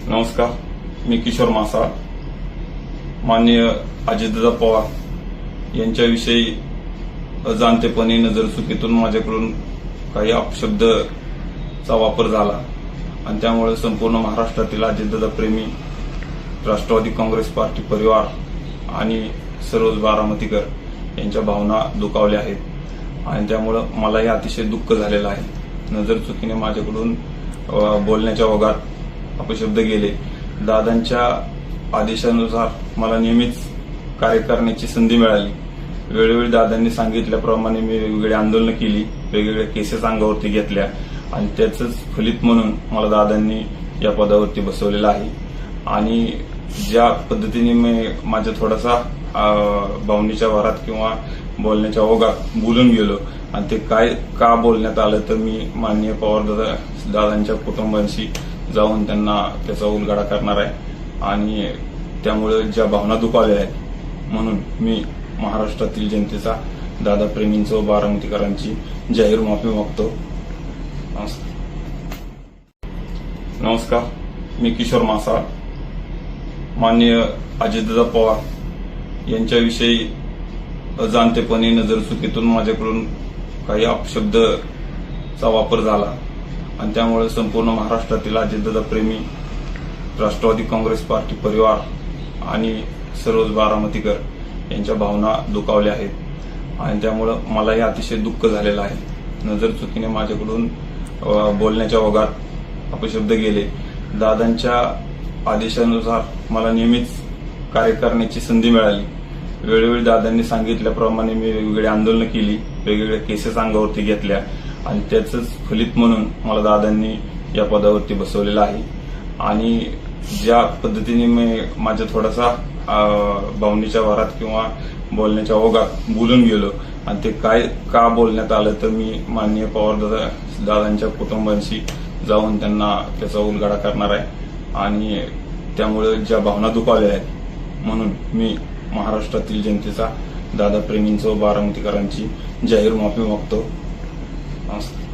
नमस्कार, मी किशोर मासाळ. माननीय अजितदादा पवार यांच्याविषयी अजाणतेपणे नजरचुकीतून माझ्याकडून काही अपशब्दचा वापर झाला आणि त्यामुळे संपूर्ण महाराष्ट्रातील अजितदादा प्रेमी, राष्ट्रवादी काँग्रेस पार्टी परिवार आणि सर्वच बारामतीकर यांच्या भावना दुखावल्या आहेत आणि त्यामुळे मलाही अतिशय दुःख झालेलं आहे. नजरचुकीने माझ्याकडून बोलण्याच्या ओघात अपशब्द गेले. दादांच्या आदेशानुसार मला नेहमीच कार्य करण्याची संधी मिळाली. वेळोवेळी दादांनी सांगितल्याप्रमाणे मी वेगवेगळी आंदोलनं केली, वेगवेगळ्या केसेस अंगावरती घेतल्या आणि त्याचंच फलित म्हणून मला दादांनी या पदावरती बसवलेलं आहे. आणि ज्या पद्धतीने मी माझ्या थोडासा भावनेच्या भरात किंवा बोलण्याच्या ओघात बोलून गेलो आणि ते काय का बोलण्यात आलं तर मी माननीय पवार दादांच्या कुटुंबांशी जाऊन त्यांना त्याचा उलगडा करणार आहे आणि त्यामुळे ज्या भावना दुखावल्या आहेत म्हणून मी महाराष्ट्रातील जनतेचा, दादा प्रेमींचा व बारामतीकरांची जाहीर माफी मागतो. नमस्कार, मी किशोर मासाळ. माननीय अजितदादा पवार यांच्याविषयी अजाणतेपणे नजरचुकीतून माझ्याकडून काही अपशब्दचा वापर झाला आणि त्यामुळे संपूर्ण महाराष्ट्रातील अजितदादा प्रेमी, राष्ट्रवादी काँग्रेस पार्टी परिवार आणि सर्वच बारामतीकर यांच्या भावना दुखावल्या आहेत आणि त्यामुळे मलाही अतिशय दुःख झालेलं आहे. नजरचुकीने माझ्याकडून बोलण्याच्या ओघात अपशब्द गेले. दादांच्या आदेशानुसार मला नेहमीच कार्य करण्याची संधी मिळाली. वेळोवेळी दादांनी सांगितल्याप्रमाणे मी वेगवेगळी आंदोलनं केली, वेगवेगळ्या केसेस अंगावरती घेतल्या आणि त्याचंच फलित म्हणून मला दादांनी या पदावरती बसवलेलं आहे. आणि ज्या पद्धतीने मी माझ्या थोडासा भावनेच्या भरात किंवा बोलण्याच्या ओघात बोलून गेलो आणि ते काय का बोलण्यात आलं तर मी माननीय पवार दादांच्या कुटुंबांशी जाऊन त्यांना त्याचा उलगडा करणार आहे आणि त्यामुळे ज्या भावना दुखावल्या आहेत म्हणून मी महाराष्ट्रातील जनतेचा, दादा प्रेमींचा व बारामतीकरांची जाहीर माफी मागतो. नमस्कार.